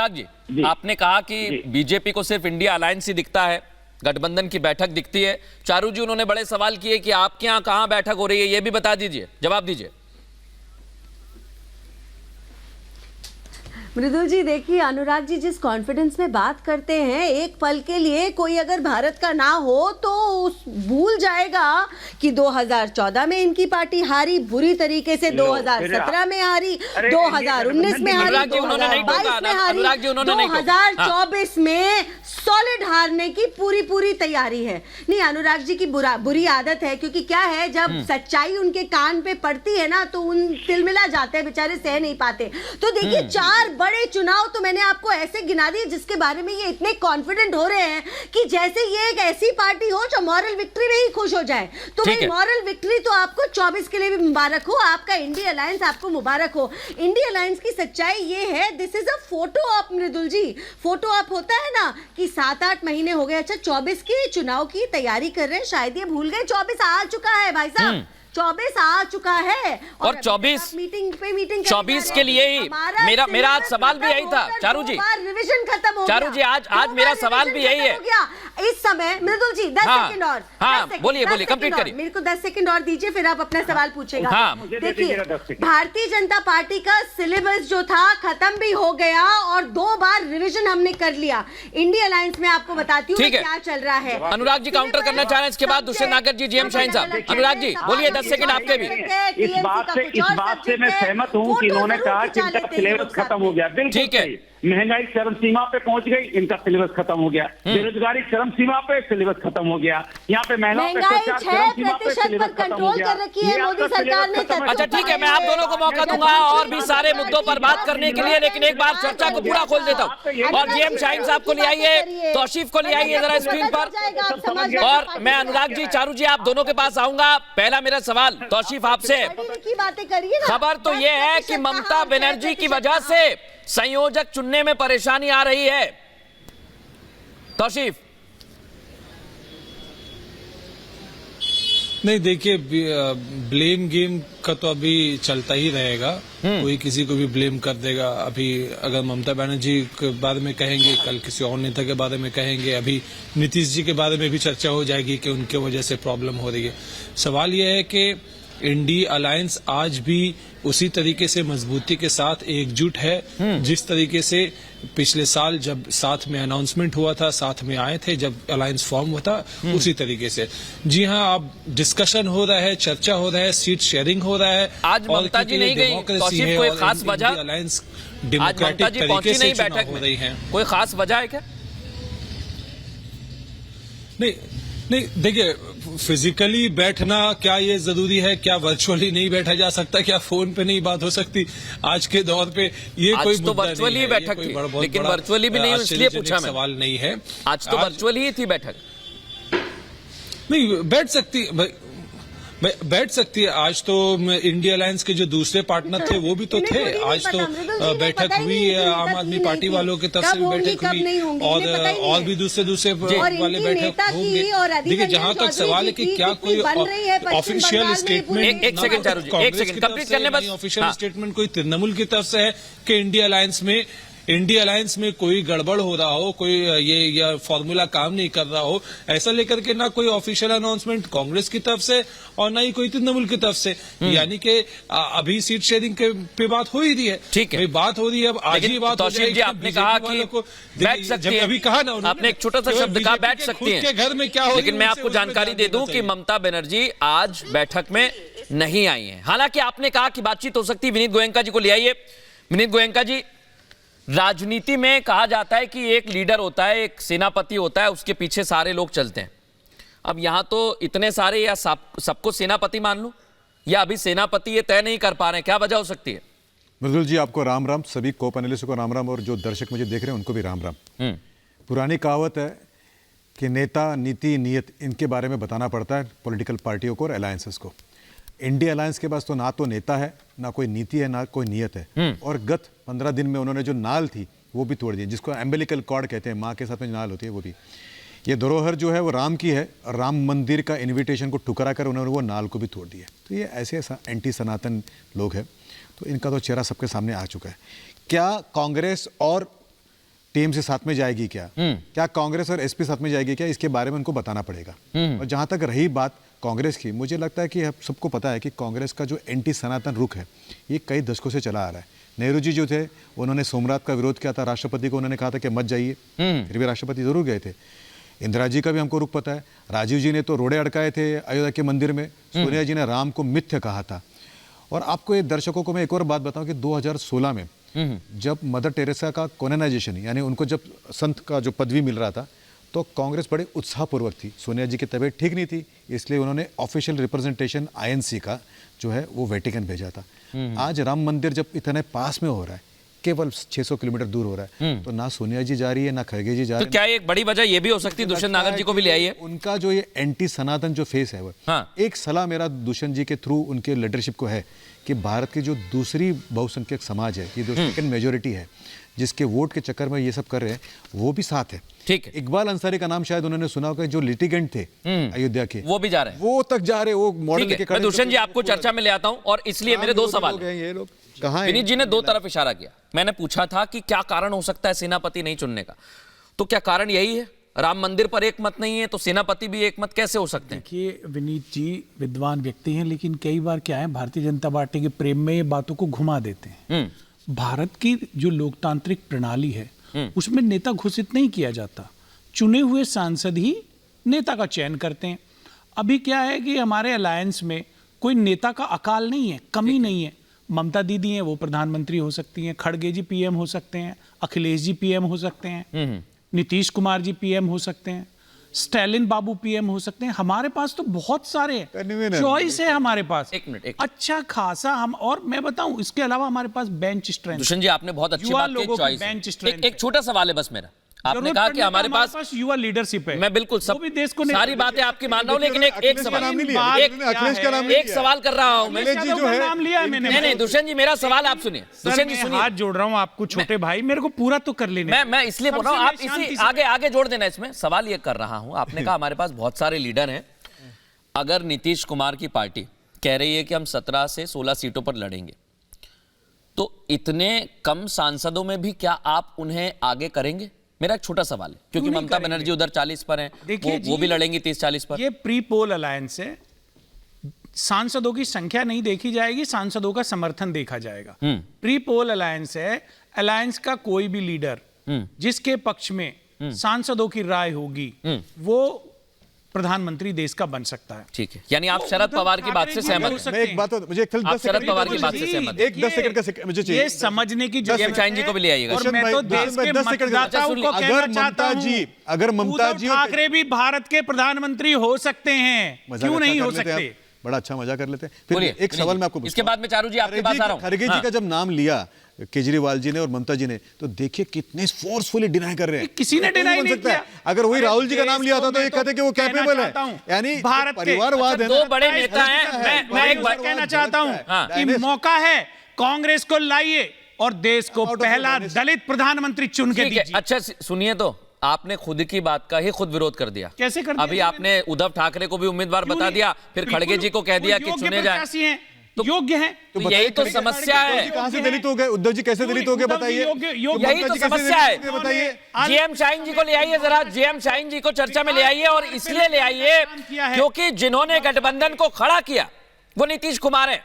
अनुराग जी, आपने कहा कि बीजेपी को सिर्फ इंडिया अलायंस ही दिखता है, गठबंधन की बैठक दिखती है। चारू जी, उन्होंने बड़े सवाल किए कि आपके यहाँ कहां बैठक हो रही है, ये भी बता दीजिए, जवाब दीजिए। मृदुल जी, देखिए अनुराग जी जिस कॉन्फिडेंस में बात करते हैं, एक पल के लिए कोई अगर भारत का ना हो तो भूल जाएगा कि 2014 में इनकी पार्टी हारी बुरी तरीके से, 2017 में हारी, 2019 में हारी, 2022 में हारी, 2024 में सॉलिड हारने की पूरी तैयारी है। नहीं, अनुराग जी की बुरी आदत है, क्योंकि क्या है, जब सच्चाई उनके कान पे पड़ती है ना तो उन तिलमिला जाते हैं, बेचारे सह नहीं पाते। तो देखिए, 4 बड़े चुनाव तो मैंने आपको ऐसे गिना दिए जिसके बारे में ये इतने कॉन्फिडेंट हो रहे हैं कि जैसे ये एक ऐसी पार्टी हो जो मॉरल विक्ट्री में ही खुश हो जाए। तो भाई, मॉरल विक्ट्री तो आपको 24 के लिए भी मुबारक हो, आपका इंडिया अलायंस आपको मुबारक हो। इंडिया अलायंस की सच्चाई ये है, this is a photo op Mridul ji. Photo op होता है ना कि 7-8 महीने हो गए, अच्छा 24 के चुनाव की तैयारी कर रहे हैं, शायद ये भूल गए 24 आ चुका है भाई साहब, 24 आ चुका है और 24 के लिए ही मेरा आज सवाल भी यही था। चारू जी, रिवीजन खत्म हो गया। चारू जी, आज मेरा सवाल भी यही है। इस समय मृदुल जी 10 सेकंड और, बोलिए कंप्लीट करिए। मेरे को 10 सेकंड और दीजिए, फिर आप अपना सवाल पूछेगा। देखिए, भारतीय जनता पार्टी का सिलेबस जो था खत्म भी हो गया और 2 बार रिवीजन हमने कर लिया। इंडिया अलायंस में आपको बताती हूँ क्या चल रहा है। अनुराग जी काउंटर करना चाह रहे हैं, इसके बाद दुष्यंत नागर जी, जीएम शाहीन साहब। अनुराग जी बोलिए, 10 सेकंड आपके भी। इस बात से मैं सहमत हूं कि इन्होंने कहा कि इनका सिलेबस खत्म हो गया। बिल्कुल ठीक है। महंगाई चरम सीमा पे पहुंच गई, इनका सिलेबस खत्म हो गया। बेरोजगारी चरम सीमा पे, सिलेबस खत्म हो गया। यहाँ पे महिलाओं पे अत्याचार चरम सीमा पे, सिलेबस खत्म हो गया। मोदी सरकार ने। अच्छा ठीक है, मैं आप दोनों को मौका दूंगा और भी सारे मुद्दों पर बात करने के लिए, लेकिन एक बार चर्चा को पूरा खोल देता हूँ और जीएम शाहीन साहब को ले आइए, तौसीफ को ले आइए जरा स्क्रीन पर। और मैं अनुराग जी, चारू जी, आप दोनों के पास आऊंगा। पहला मेरा सवाल तौसीफ आपसे, खबर तो यह है कि ममता बनर्जी की वजह से संयोजक चुनने में परेशानी आ रही है। तौसीफ। नहीं, देखिए, ब्लेम गेम का तो अभी चलता ही रहेगा, कोई किसी को भी ब्लेम कर देगा। अभी अगर ममता बनर्जी के बारे में कहेंगे, कल किसी और नेता के बारे में कहेंगे, अभी नीतीश जी के बारे में भी चर्चा हो जाएगी कि उनके वजह से प्रॉब्लम हो रही है। सवाल यह है कि इंडिया अलायंस आज भी उसी तरीके से मजबूती के साथ एकजुट है जिस तरीके से पिछले साल जब साथ में अनाउंसमेंट हुआ था, साथ में आए थे जब अलायंस फॉर्म हुआ था, उसी तरीके से। जी हाँ, अब डिस्कशन हो रहा है, चर्चा हो रहा है, सीट शेयरिंग हो रहा है। आज ममता जी नहीं गई, तौसीफ, कोई खास वजह? अलायंस डेमोक्रेटिक तरीके से चुनाव हो रही है, कोई खास वजह है क्या? नहीं, देखिए, फिजिकली बैठना क्या ये जरूरी है? क्या वर्चुअली नहीं बैठा जा सकता? क्या फोन पे नहीं बात हो सकती? आज के दौर पे ये कोई तो वर्चुअली बैठक थी, लेकिन वर्चुअली भी नहीं, इसलिए पूछा मैं। सवाल नहीं है, आज तो वर्चुअली ही थी बैठक। नहीं, बैठ सकती है। आज तो इंडिया अलायंस के जो दूसरे पार्टनर थे वो भी तो थे। आज तो बैठक हुई, आम आदमी पार्टी वालों की तरफ से भी बैठक हुई और भी दूसरे वाले बैठक होंगे। देखिए, जहां तक सवाल है कि क्या कोई ऑफिशियल स्टेटमेंट, एक सेकंड चारू जी, एक सेकंड कंप्लीट करने बस। ऑफिशियल स्टेटमेंट कोई तृणमूल की तरफ से है कि इंडिया अलायंस में कोई गड़बड़ हो रहा हो, कोई ये फॉर्मूला काम नहीं कर रहा हो, ऐसा लेकर के ना कोई ऑफिशियल अनाउंसमेंट कांग्रेस की तरफ से और ना ही कोई तृणमूल की तरफ से। यानी कि अभी सीट शेयरिंग पे बात हो ही रही है। ठीक है, बात हो रही है। अब आज ही बात हो जाएगी। आपने कहा कि बैठ सकती है, अभी कहा ना आपने एक छोटा सा शब्द कहा, बैठ सकती है। घर में क्या हो, लेकिन मैं आपको जानकारी दे दूं कि ममता बनर्जी आज बैठक में नहीं आई है। हालांकि आपने कहा कि बातचीत हो सकती है। विनीत गोयनका जी को ले आइए। विनीत गोयनका जी, राजनीति में कहा जाता है कि एक लीडर होता है, एक सेनापति होता है, उसके पीछे सारे लोग चलते हैं। अब यहां तो इतने सारे, या सबको सेनापति मान लूं, या अभी सेनापति ये तय नहीं कर पा रहे हैं, क्या वजह हो सकती है? मृदुल जी, आपको राम राम, सभी को पैनलिस्ट को राम राम, और जो दर्शक मुझे देख रहे हैं उनको भी राम राम। पुरानी कहावत है कि नेता, नीति, नीयत, इनके बारे में बताना पड़ता है पॉलिटिकल पार्टियों को और अलायंसेस को। इंडिया अलायंस के पास तो ना तो नेता है, ना कोई नीति है, ना कोई नियत है। और गत 15 दिन में उन्होंने जो नाल थी वो भी तोड़ दी, जिसको एम्बिलिकल कॉर्ड कहते हैं, माँ के साथ में नाल होती है वो भी। ये धरोहर जो है वो राम की है, और राम मंदिर का इन्विटेशन को ठुकरा कर उन्होंने वो नाल को भी तोड़ दिया। तो ये ऐसे एंटी सनातन लोग हैं, तो इनका तो चेहरा सबके सामने आ चुका है। क्या कांग्रेस और टीएमसी साथ में जाएगी क्या, क्या कांग्रेस और एसपी साथ में जाएगी क्या, इसके बारे में उनको बताना पड़ेगा। और जहां तक रही बात कांग्रेस की, मुझे लगता है कि अब सबको पता है कि कांग्रेस का जो एंटी सनातन रुख है ये कई दशकों से चला आ रहा है। नेहरू जी जो थे उन्होंने सोमनाथ का विरोध किया था, राष्ट्रपति को उन्होंने कहा था कि मत जाइए, फिर भी राष्ट्रपति जरूर गए थे। इंदिरा जी का भी हमको रुख पता है, राजीव जी ने तो रोड़े अड़काए थे अयोध्या के मंदिर में, सोनिया जी ने राम को मिथ्य कहा था। और आपको ये दर्शकों को मैं एक और बात बताऊं कि 2016 में जब मदर टेरेसा का कॉनोनाइजेशन यानी उनको जब संत का जो पदवी मिल रहा था तो कांग्रेस बड़े उत्साहपूर्वक थी। सोनिया जी की तबीयत ठीक नहीं थी, इसलिए उन्होंने ऑफिशियल रिप्रेजेंटेशन आईएनसी का जो है वो वेटिकन भेजा था। आज राम मंदिर जब इतने पास में हो रहा है, केवल 600 किलोमीटर दूर हो रहा है, तो ना सोनिया जी जा रही है ना खड़गे जी जा रहे हैं। तो क्या एक बड़ी वजह ये भी हो सकती है दुष्यंत नागर जी को भी ले आई है? उनका जो ये एंटी सनातन जो फेस है वो, एक सलाह मेरा दुष्यंत जी के थ्रू उनके लीडरशिप को है कि भारत की जो दूसरी बहुसंख्यक समाज है, ये जो सेकंड मेजोरिटी है जिसके वोट के चक्कर में ये सब कर रहे हैं, वो भी साथ है। ठीक है, इकबाल अंसारी का नाम शायद उन्होंने सुना होगा, जो लिटिगेंट थे अयोध्या के, वो भी जा रहे हैं, वो तक जा रहे हैं, वो मॉडल लेके खड़े। मैं दुष्यंत जी आपको चर्चा में ले आता हूं और इसलिए मेरे दो सवाल हैं। ये लोग कहां हैं? विनीत जी ने दो तरफ इशारा किया। मैंने पूछा था कि क्या कारण हो सकता है सेनापति नहीं चुनने का, तो क्या कारण यही है राम मंदिर पर एक मत नहीं है तो सेनापति भी एक मत कैसे हो सकते हैं? देखिए विनीत जी विद्वान व्यक्ति हैं, लेकिन कई बार क्या है भारतीय जनता पार्टी के प्रेम में ये बातों को घुमा देते हैं। भारत की जो लोकतांत्रिक प्रणाली है उसमें नेता घोषित नहीं किया जाता, चुने हुए सांसद ही नेता का चयन करते हैं। अभी क्या है कि हमारे अलायंस में कोई नेता का अकाल नहीं है, कमी नहीं है। ममता दीदी हैं वो प्रधानमंत्री हो सकती हैं, खड़गे जी पीएम हो सकते हैं, अखिलेश जी पीएम हो सकते हैं, नीतीश कुमार जी पीएम हो सकते हैं, स्टैलिन बाबू पीएम हो सकते हैं। हमारे पास तो बहुत सारे चॉइस है हमारे पास, एक मिनट अच्छा खासा। हम और मैं बताऊं इसके अलावा हमारे पास बेंच स्ट्रेंथ। दुष्यंत जी आपने बहुत अच्छी बात की, चॉइस। एक छोटा सवाल है बस मेरा, आपने कहा कि हमारे पास युवा लीडरशिप है। मैं बिल्कुल सब भी देश को सारी बातें आपकी मान रहा हूं, लेकिन एक सवाल एक सवाल कर रहा हूं मैं। नाम लिया है मैंने। नहीं दुष्यंत जी मेरा सवाल आप सुनिए। दुष्यंत जी सुनिए, हाथ जोड़ रहा हूं आपको छोटे भाई, मेरे को पूरा तो कर लेने। मैं इसलिए बोल रहा हूं, आप इसी आगे जोड़ देना। इसमें सवाल ये कर रहा हूं, आपने कहा हमारे पास बहुत सारे लीडर हैं, अगर नीतीश कुमार की पार्टी कह रही है कि हम 17 से 16 सीटों पर लड़ेंगे, तो इतने कम सांसदों में भी क्या आप उन्हें आगे करेंगे? मेरा एक छोटा सवाल है, क्योंकि ममता बनर्जी उधर 40 पर हैं, वो भी लड़ेंगी 30-40 पर। ये प्री पोल अलायंस है, सांसदों की संख्या नहीं देखी जाएगी, सांसदों का समर्थन देखा जाएगा। प्री पोल अलायंस है, अलायंस का कोई भी लीडर जिसके पक्ष में सांसदों की राय होगी वो प्रधानमंत्री देश का बन सकता है। ठीक है, यानी आप शरद पवार की बात से सहमत हैं? मैं एक बात मुझे शरद पवार की बात से सहमत हैं? 10 सेकंड का मुझे चाहिए, ये समझने की जीएम शाइन जी को भी ले आइएगा। और मैं तो देश के मतदाताओं को कहना चाहता हूं, अगर ममता जी ठाकरे भी भारत के प्रधानमंत्री हो सकते हैं, क्यों नहीं हो सकते? बड़ा अच्छा मजा कर लेते हैं। फिर एक सवाल मैं आपको, इसके बाद में चारू जी आपके पास आ रहा हूं। खड़गे जी का जब नाम लिया केजरीवाल जी ने और ममता जी ने, तो देखिए कितने फोर्सफुली डिनाई कर रहे हैं। किसी ने डिनाई नहीं किया। अगर वही राहुल जी का नाम लिया था तो ये कहते कि वो कैपेबल है, यानी भारत परिवारवाद है। दो बड़े नेता हैं। मैं एक बात कहना चाहता हूं कि मौका है, कांग्रेस को लाइए और देश को पहला दलित प्रधानमंत्री चुन के दीजिए। अच्छा सुनिए, तो आपने खुद की बात का ही खुद विरोध कर दिया। कैसे कर दिया? अभी आपने उद्धव ठाकरे को भी उम्मीदवार बता दिया, फिर खड़गे जी को कह दिया कि चुने जाए, तो योग्य है। तो यही तो समस्या है। कहां से दलित हो गए उद्धव जी? कैसे दलित हो गए बताइए? यही तो समस्या है, बताइए। जीएम शाइन जी को ले आइए जरा, जीएम शाइन जी को चर्चा में ले आइए, और इसलिए ले आइए क्योंकि जिन्होंने गठबंधन को खड़ा किया वो नीतीश कुमार है।